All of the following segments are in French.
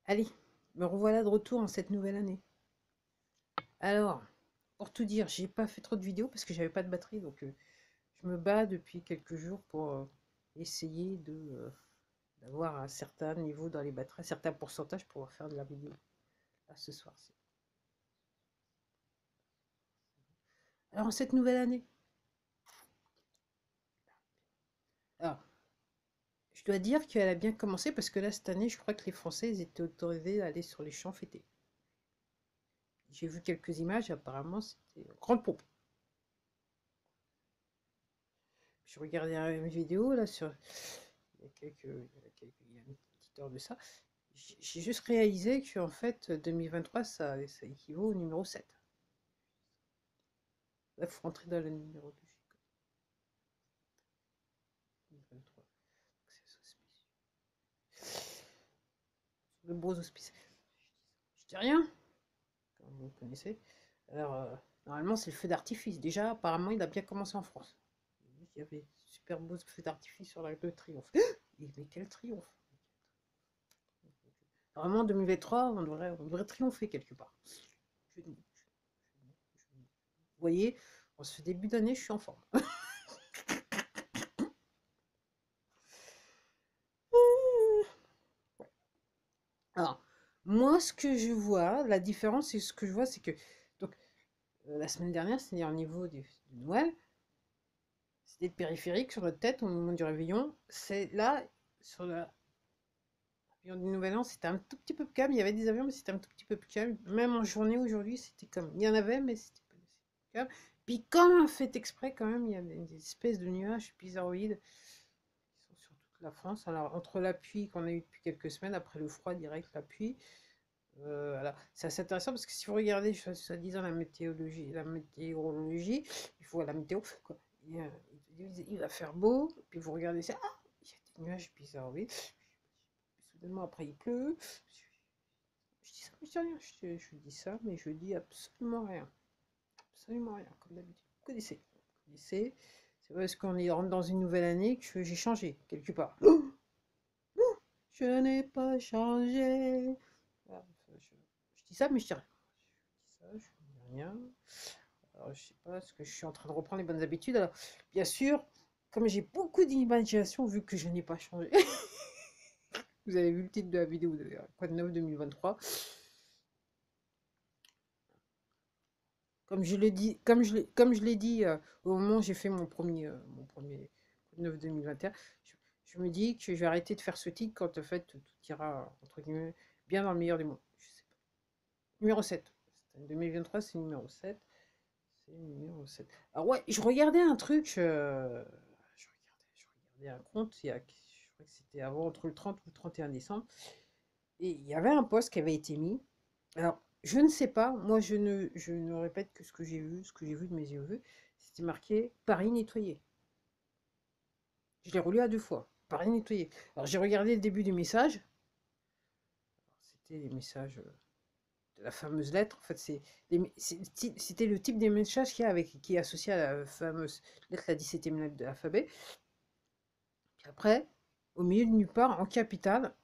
Allez, me revoilà de retour en cette nouvelle année. Alors, pour tout dire, j'ai pas fait trop de vidéos parce que j'avais pas de batterie, donc je me bats depuis quelques jours pour essayer d'avoir un certain niveau dans les batteries, un certain pourcentage pour pouvoir faire de la vidéo. Là, ce soir. Alors, en cette nouvelle année, alors, je dois dire qu'elle a bien commencé parce que là, cette année, je crois que les Français ils étaient autorisés à aller sur les champs fêter. J'ai vu quelques images, apparemment, c'était grande pompe. Je regardais une vidéo là sur il y a une petite heure de ça. J'ai juste réalisé qu'en fait 2023 ça équivaut au numéro 7. Là, il faut rentrer dans le numéro 2. 2023. Le beaux auspices. Je dis rien, comme vous connaissez. Alors, normalement, c'est le feu d'artifice. Déjà, apparemment, il a bien commencé en France. Il y avait super beaux feux d'artifice sur l'Arc de Triomphe. Mais quel triomphe! Normalement, en 2023, on devrait triompher quelque part. Je, vous voyez, en ce début d'année, je suis en forme. Alors, moi, ce que je vois, la différence, c'est ce que je vois, c'est que donc la semaine dernière, c'est-à-dire au niveau du Noël, c'était le périphérique sur notre tête au moment du réveillon. C'est là, sur le réveillon du Nouvel An, c'était un tout petit peu plus calme. Il y avait des avions, mais c'était un tout petit peu plus calme. Même en journée aujourd'hui, c'était comme. Il y en avait, mais c'était pas plus calme. Puis, comme un fait exprès, quand même, il y a des espèces de nuages bizarroïdes qui sont sur toute la France. Alors, entre la pluie qu'on a eu depuis quelques semaines, après le froid direct, la pluie. Voilà. C'est assez intéressant parce que si vous regardez, soi-disant, la météorologie, il faut la météo, quoi. Il va faire beau, puis vous regardez ça, ah, il y a des nuages bizarres, oui. Soudainement, après, il pleut. Je dis ça, mais je dis rien. Je dis ça, mais je dis absolument rien. Absolument rien, comme d'habitude. Vous connaissez. Vous connaissez. C'est parce qu'on est rentre dans une nouvelle année que j'ai changé, quelque part. Je n'ai pas changé. Voilà, je dis ça, mais je dis rien. Je dis ça, je dis rien. Alors, je sais pas, est-ce que je suis en train de reprendre les bonnes habitudes? Alors, bien sûr, comme j'ai beaucoup d'imagination, vu que je n'ai pas changé, vous avez vu le titre de la vidéo de quoi de neuf 2023. Comme je l'ai dit, comme je l'ai dit au moment où j'ai fait mon premier Code 9 2021, je me dis que je vais arrêter de faire ce titre quand en fait tout ira entre guillemets bien dans le meilleur des mondes. Je sais pas. Numéro 7. 2023, c'est numéro 7. C'est numéro 7. Alors ouais, je regardais un truc, je regardais un compte, je crois que c'était avant, entre le 30 ou le 31 décembre, et il y avait un post qui avait été mis. Alors, je ne sais pas, moi je ne répète que ce que j'ai vu de mes yeux, c'était marqué Paris nettoyé. Je l'ai relu à deux fois. Paris nettoyé. Alors j'ai regardé le début du message. C'était les messages de la fameuse lettre. En fait, c'était le type des messages qui est associé à la fameuse lettre, la 17e lettre de l'alphabet. Puis après, au milieu de nulle part, en capitale,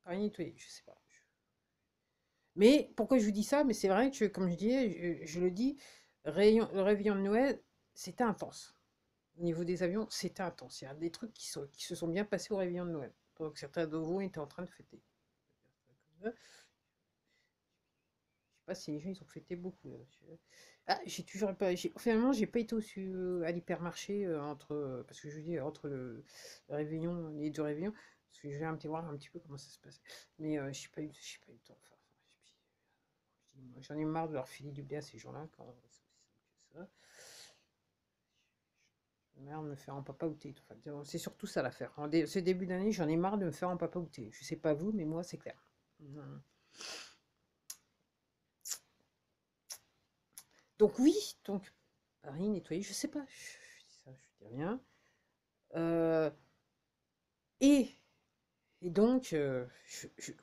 Paris nettoyé. Je sais pas. Mais pourquoi je vous dis ça? Mais c'est vrai que, comme je disais, je le dis, le réveillon de Noël, c'était intense. Au niveau des avions, c'était intense. Il y a des trucs qui se sont bien passés au réveillon de Noël. Donc certains de vous étaient en train de fêter. Je sais pas si les gens ils ont fêté beaucoup. Ah, j'ai toujours pas. Finalement, j'ai pas été à l'hypermarché parce que je dis entre le réveillon, les deux réveillons, parce que je vais voir un petit peu comment ça se passe. Mais j'ai pas eu le temps. Enfin, j'en ai marre de leur filer du blé à ces gens-là quand c'est aussi simple que ça. J'en ai marre de me faire en papa outé. Enfin, c'est surtout ça l'affaire. Ce début d'année, j'en ai marre de me faire en papa outé. Je sais pas vous, mais moi, c'est clair. Donc oui, donc Paris nettoyé, je sais pas, je dis ça, je dis rien. Euh, et, et donc,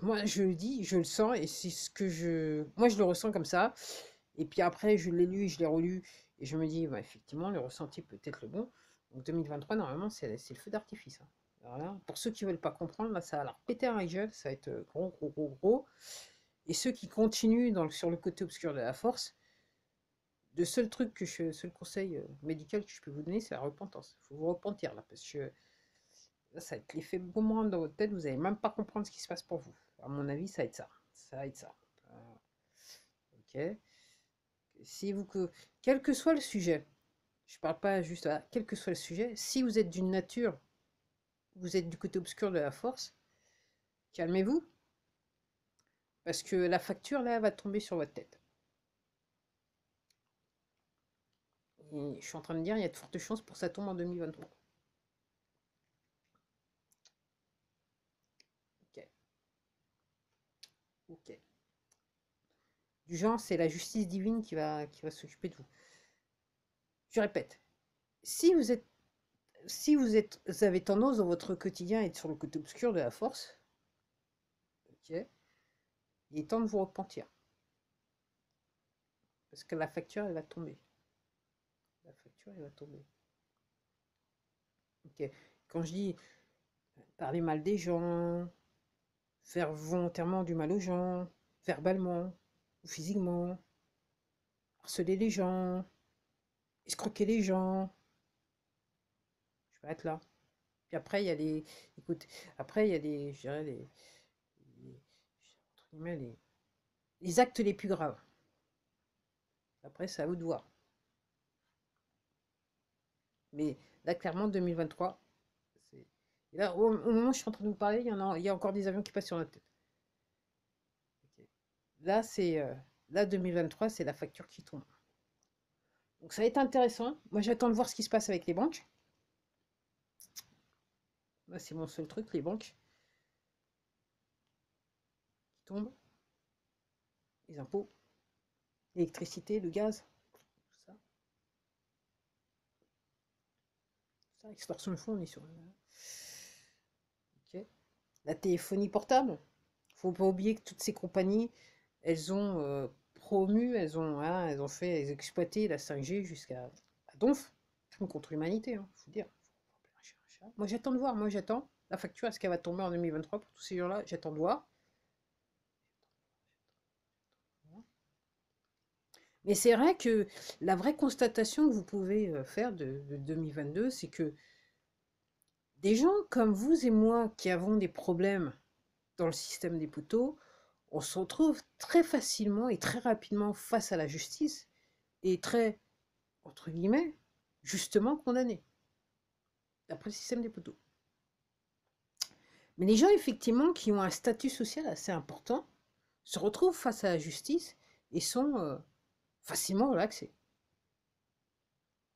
moi je le dis, je le sens, et c'est ce que moi je le ressens comme ça. Et puis après, je l'ai lu, je l'ai relu, et je me dis, bah, effectivement, le ressenti peut être le bon. Donc 2023, normalement, c'est le feu d'artifice, hein. Voilà. Pour ceux qui veulent pas comprendre, là, ça va leur péter un gueule, ça va être gros, gros, gros, gros. Et ceux qui continuent sur le côté obscur de la force, le seul truc seul conseil médical que je peux vous donner, c'est la repentance. Il faut vous repentir là, parce que là, ça va être l'effet boomerang dans votre tête, vous n'allez même pas comprendre ce qui se passe pour vous. À mon avis, ça va être ça. Ça va être ça. Ok. Si vous, quel que soit le sujet, je parle pas juste à quel que soit le sujet, si vous êtes d'une nature, vous êtes du côté obscur de la force, calmez-vous, parce que la facture là va tomber sur votre tête. Et je suis en train de dire, il y a de fortes chances pour que ça tombe en 2023. Ok. Ok. Du genre, c'est la justice divine qui va s'occuper de vous. Je répète, si vous êtes, vous avez tendance dans votre quotidien à être sur le côté obscur de la force, ok, il est temps de vous repentir. Parce que la facture, elle va tomber. La facture, elle va tomber. Ok. Quand je dis parler mal des gens, faire volontairement du mal aux gens, verbalement ou physiquement, harceler les gens, escroquer les gens, je vais être là. Puis après, il y a les. Écoute, après, il y a les. Je dirais entre guillemets, les actes les plus graves. Après, c'est à vous de voir. Mais là, clairement, 2023, c'est. Et là, au moment où je suis en train de vous parler, il y a encore des avions qui passent sur notre tête. Ok. Là, c'est. Là, 2023, c'est la facture qui tombe. Donc, ça va être intéressant. Moi, j'attends de voir ce qui se passe avec les banques. Là, c'est mon seul truc, les banques qui tombent, les impôts, l'électricité, le gaz, tout ça. Ça, extorsion de fonds, on est sur. Ok. La téléphonie portable. Faut pas oublier que toutes ces compagnies, elles ont promu, elles ont fait, elles ont exploité la 5G jusqu'à donf, crime contre l'humanité, hein, faut dire. Moi j'attends de voir, moi j'attends. La facture, est-ce qu'elle va tomber en 2023 pour tous ces gens-là? J'attends de voir. Mais c'est vrai que la vraie constatation que vous pouvez faire de 2022, c'est que des gens comme vous et moi qui avons des problèmes dans le système des poteaux, on se retrouve très facilement et très rapidement face à la justice et très, entre guillemets, justement condamnés, d'après le système des poteaux. Mais les gens, effectivement, qui ont un statut social assez important, se retrouvent face à la justice et sont facilement relaxés.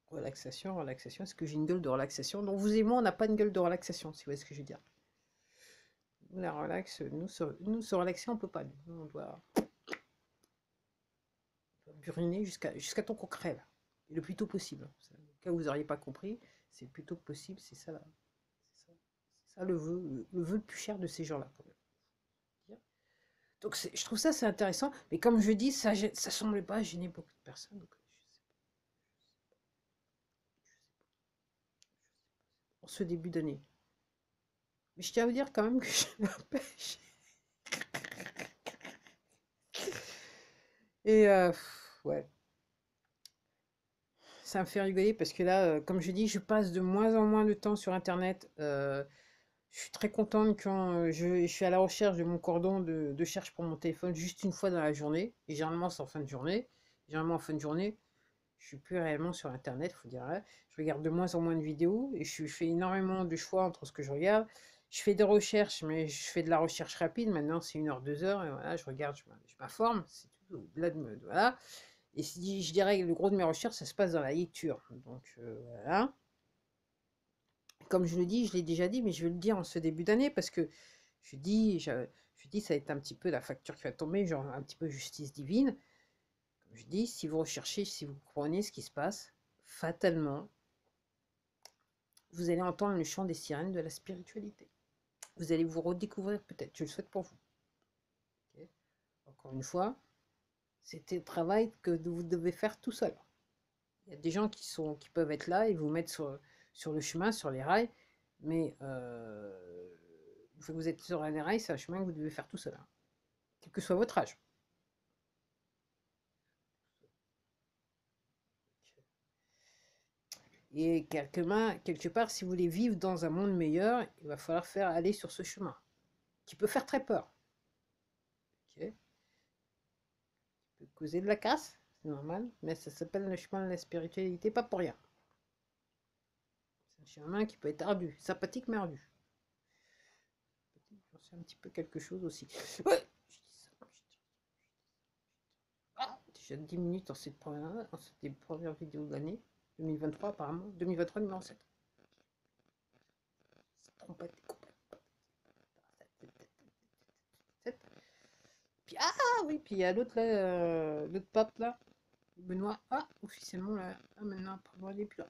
Relaxation, relaxation, est-ce que j'ai une gueule de relaxation? Donc vous et moi, on n'a pas une gueule de relaxation, si vous voyez ce que je veux dire. Nous, la relax, nous se relaxer, on peut pas. Nous, on doit buriner jusqu'à temps qu'on crève. Et le plus tôt possible. Au cas où vous n'auriez pas compris, c'est le plus tôt possible, c'est ça, ça le vœu le plus cher de ces gens-là. Donc je trouve ça c'est intéressant, mais comme je dis, ça semblait pas gêner beaucoup de personnes. Donc, en ce début d'année. Mais je tiens à vous dire quand même que je m'empêche. Et ouais, ça me fait rigoler parce que là, comme je dis, je passe de moins en moins de temps sur Internet. Je suis très contente quand je suis à la recherche de mon cordon de cherche pour mon téléphone juste une fois dans la journée. Et généralement, c'est en fin de journée. Généralement, en fin de journée, je suis plus réellement sur Internet, faut dire. Hein. Je regarde de moins en moins de vidéos et je fais énormément de choix entre ce que je regarde. Je fais des recherches, mais je fais de la recherche rapide. Maintenant, c'est 1 heure, 2 heures. Et voilà, je regarde, je m'informe. C'est tout. Au-delà voilà. Et si je dirais que le gros de mes recherches, ça se passe dans la lecture. Donc voilà. Comme je le dis, je l'ai déjà dit, mais je vais le dire en ce début d'année parce que je dis, ça va être un petit peu la facture qui va tomber, genre un petit peu justice divine. Comme je dis, si vous recherchez, si vous comprenez ce qui se passe, fatalement, vous allez entendre le chant des sirènes de la spiritualité. Vous allez vous redécouvrir peut-être, je le souhaite pour vous. Okay. Encore une fois, c'est un travail que vous devez faire tout seul. Il y a des gens qui peuvent être là et vous mettre sur le chemin, sur les rails, Mais une fois que vous êtes sur un rail, c'est un chemin que vous devez faire tout seul, hein, quel que soit votre âge. Et quelque part, si vous voulez vivre dans un monde meilleur, il va falloir faire aller sur ce chemin, qui peut faire très peur. Ok, peut causer de la casse, c'est normal, mais ça s'appelle le chemin de la spiritualité, pas pour rien. C'est un chemin qui peut être ardu, sympathique mais ardu. J'en sais un petit peu quelque chose aussi. Ouais, déjà 10 minutes dans cette première vidéo de l'année 2023 apparemment, 2023 numéro 7. Trompette, puis ah oui, puis il y a l'autre là, l'autre pape là, Benoît. Ah, officiellement là, ah, maintenant après moi il est plus là.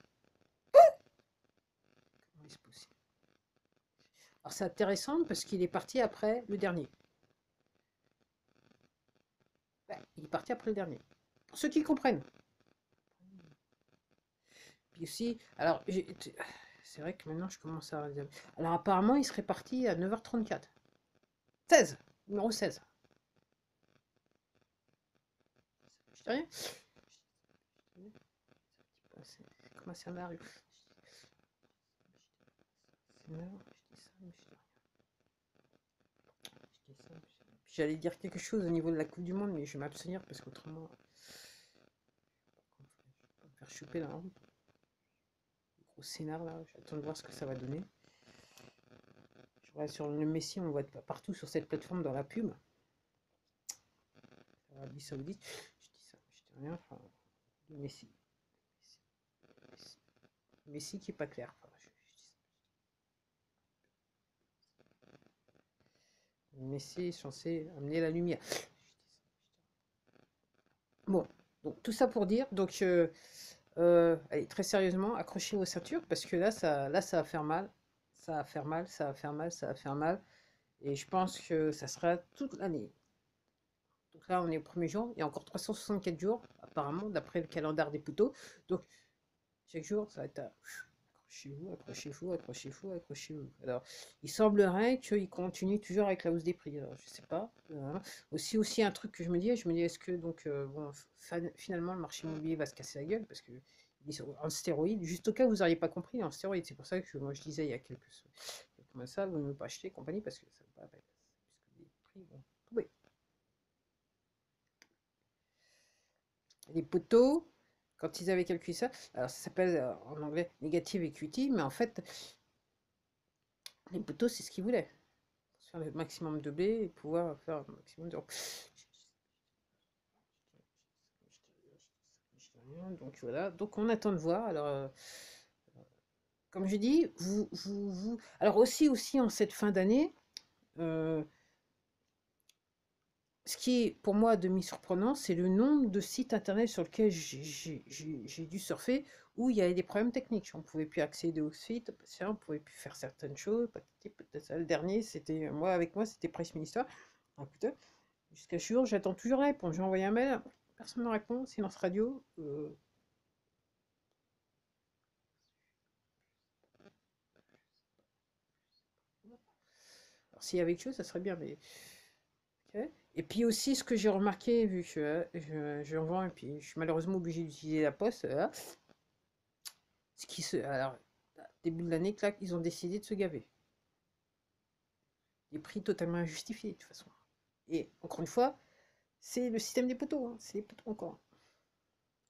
Comment est-ce possible? Alors c'est intéressant parce qu'il est parti après le dernier. Ouais, il est parti après le dernier. Pour ceux qui comprennent. Puis aussi, alors c'est vrai que maintenant je commence à. Alors apparemment il serait parti à 9h34. 16, numéro 16. Je dis rien. Comment ça m'arrive? J'allais dire quelque chose au niveau de la Coupe du Monde, mais je vais m'abstenir parce qu'autrement, je vais me faire choper là. Hein. Gros scénar là, j'attends de voir ce que ça va donner. Je regarde sur le Messi, on le voit partout sur cette plateforme dans la pub. Arabie Saoudite, je dis ça, je dis rien. Enfin, le Messi. Messi qui est pas clair. Enfin, je dis ça. Le Messi est censé amener la lumière. Bon, donc tout ça pour dire, donc allez, très sérieusement, accrochez vos ceintures parce que là, ça va faire mal. Ça va faire mal, ça va faire mal, ça va faire mal. Et je pense que ça sera toute l'année. Donc là, on est au 1er jour. Il y a encore 364 jours, apparemment, d'après le calendrier des poteaux. Donc, chaque jour, ça va être accrochez-vous, accrochez-vous, accrochez-vous, accrochez-vous. Alors, il semblerait qu'il continue toujours avec la hausse des prix. Alors, je sais pas. Aussi, un truc que je me dis, est-ce que donc, bon, finalement, le marché immobilier va se casser la gueule parce que il est en stéroïde, juste au cas où vous n'auriez pas compris, en stéroïde. C'est pour ça que moi je disais il y a quelques mois ça, vous ne pouvez pas acheter compagnie parce que ça ne va pas, puisque les prix vont tomber. Les poteaux, quand ils avaient calculé ça, alors ça s'appelle en anglais negative equity, mais en fait, les poteaux, c'est ce qu'ils voulaient. Faire le maximum de blé et pouvoir faire le maximum de. Donc voilà, donc on attend de voir. Alors, comme je dis, alors aussi en cette fin d'année, euh, ce qui est pour moi demi-surprenant, c'est le nombre de sites internet sur lesquels j'ai dû surfer où il y avait des problèmes techniques. On ne pouvait plus accéder au site, on ne pouvait plus faire certaines choses. Peut-être ça. Le dernier, c'était avec moi, c'était Presse Ministère. Écoutez, jusqu'à ce jour, j'attends toujours la réponse. J'ai envoyé un mail, personne ne me répond. Silence radio. Alors s'il y avait quelque chose, ça serait bien, mais. Ok. Et puis aussi, ce que j'ai remarqué, vu que je en vends, et puis je suis malheureusement obligé d'utiliser la poste, alors, début de l'année, clac, ils ont décidé de se gaver. Des prix totalement injustifiés, de toute façon. Et encore une fois, c'est le système des poteaux, hein. C'est les poteaux encore.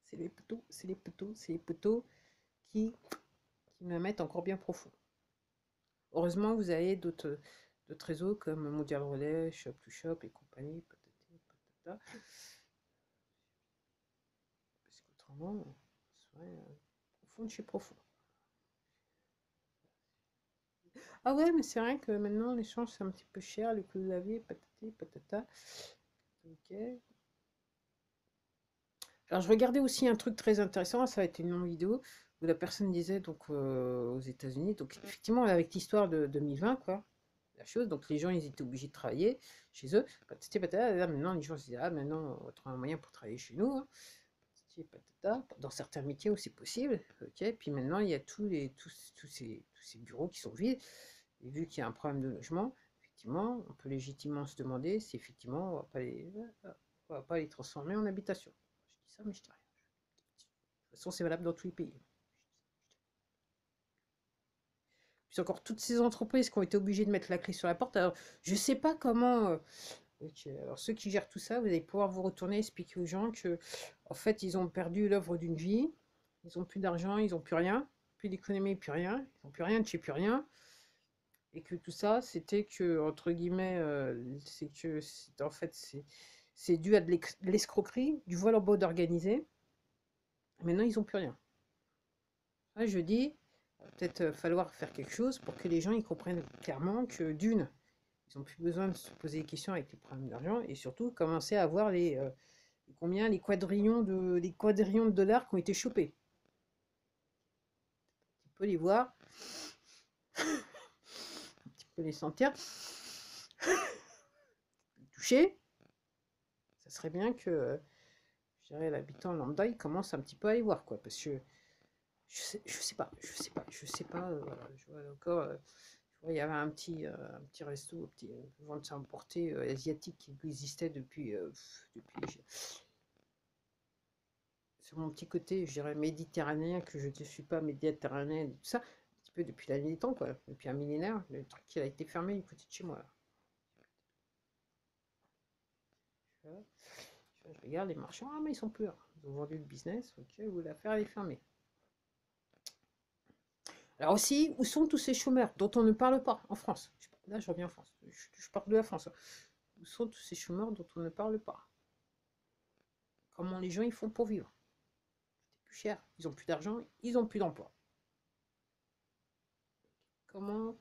C'est les poteaux, c'est les poteaux, c'est les poteaux qui me mettent encore bien profond. Heureusement, vous avez d'autres réseaux comme Mondial Relais, Shop to Shop et compagnie, patati, patata. Parce qu'autrement, on serait profond de chez profond. Ah ouais, mais c'est vrai que maintenant, l'échange, c'est un petit peu cher, le coût de la vie, patati, patata. Ok. Alors, je regardais aussi un truc très intéressant, ça a été une longue vidéo, où la personne disait, donc, aux États-Unis, donc, effectivement, avec l'histoire de 2020, quoi, la chose, donc, les gens, ils étaient obligés de travailler chez eux, patati, patata, là, maintenant, les gens se disent, ah, maintenant, on va trouver un moyen pour travailler chez nous, hein. patati patata. Dans certains métiers où c'est possible, ok. Puis maintenant, il y a tous ces bureaux qui sont vides. Et vu qu'il y a un problème de logement, effectivement, on peut légitimement se demander si effectivement on va pas les transformer en habitation. Je dis ça, mais je dis rien. De toute façon, c'est valable dans tous les pays. Puis encore toutes ces entreprises qui ont été obligées de mettre la clé sur la porte. Alors, je sais pas comment. Ok, alors ceux qui gèrent tout ça, vous allez pouvoir vous retourner et expliquer aux gens que, en fait, ils ont perdu l'œuvre d'une vie, ils ont plus d'argent, ils ont plus rien, plus d'économie, plus rien, ils ont plus rien de chez plus rien, et que tout ça, c'était que, entre guillemets, en fait, c'est dû à de l'escroquerie, du vol en mode organisé. Maintenant, ils ont plus rien. Là, je dis, peut-être falloir faire quelque chose pour que les gens ils comprennent clairement que d'une, ils n'ont plus besoin de se poser des questions avec les problèmes d'argent et surtout commencer à voir les quadrillions de dollars qui ont été chopés. Tu peux les voir, tu peux les sentir, les toucher. Ça serait bien que, je dirais, l'habitant lambda, il commence un petit peu à les voir, quoi, parce que je sais pas, voilà, je vois encore, je vois, il y avait un petit resto, vente à emporter asiatique qui existait depuis sur mon petit côté, je dirais méditerranéen, que je ne suis pas méditerranéen, tout ça, un petit peu depuis la nuit des temps, quoi, depuis un millénaire, le truc qui a été fermé du côté de chez moi. Là. Je regarde les marchands, ah mais ils sont plus là. Ils ont vendu le business, ok, ou l'affaire est fermée. Alors aussi, où sont tous ces chômeurs dont on ne parle pas en France? Là, je reviens en France, je parle de la France. Où sont tous ces chômeurs dont on ne parle pas? Comment les gens ils font pour vivre? C'est plus cher, ils ont plus d'argent, ils ont plus d'emploi. Comment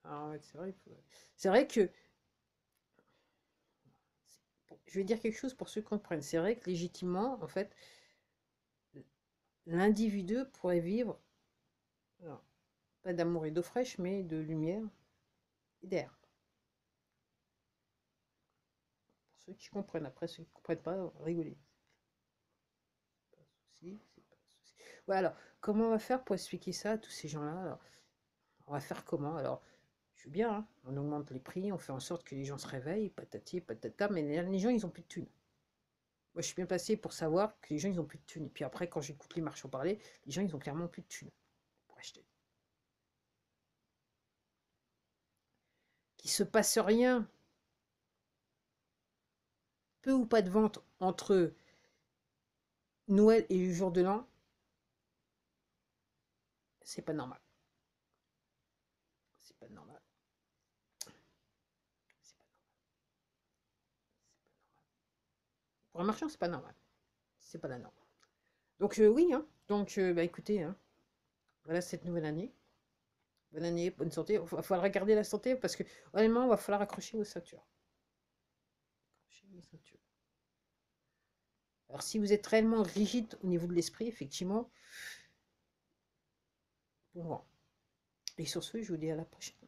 Alors, c'est vrai que je vais dire quelque chose pour ceux qui comprennent. C'est vrai que légitimement, en fait, l'individu pourrait vivre, alors, pas d'amour et d'eau fraîche, mais de lumière et d'air. Pour ceux qui comprennent, après ceux qui ne comprennent pas, rigoler. C'est pas un souci, c'est pas un souci. Voilà, alors, comment on va faire pour expliquer ça à tous ces gens-là? Alors, on va faire comment? Alors, je veux bien, hein, on augmente les prix, on fait en sorte que les gens se réveillent, patati, patata, mais les gens, ils ont plus de thunes. Moi, je suis bien passé pour savoir que les gens, ils ont plus de thunes. Et puis après, quand j'écoute les marchands parler, les gens, ils ont clairement plus de thunes pour acheter. Qu'il se passe rien, peu ou pas de vente entre Noël et le jour de l'an, c'est pas normal. C'est pas normal. C'est pas normal. Pour un marchand, c'est pas normal. C'est pas la norme. Donc oui, hein. Donc bah écoutez, hein, voilà cette nouvelle année. Bonne année, bonne santé. Il va falloir garder la santé parce que honnêtement, il va falloir accrocher vos ceintures. Accrocher vos ceintures. Alors si vous êtes réellement rigide au niveau de l'esprit, effectivement, bon vent. Et sur ce, je vous dis à la prochaine.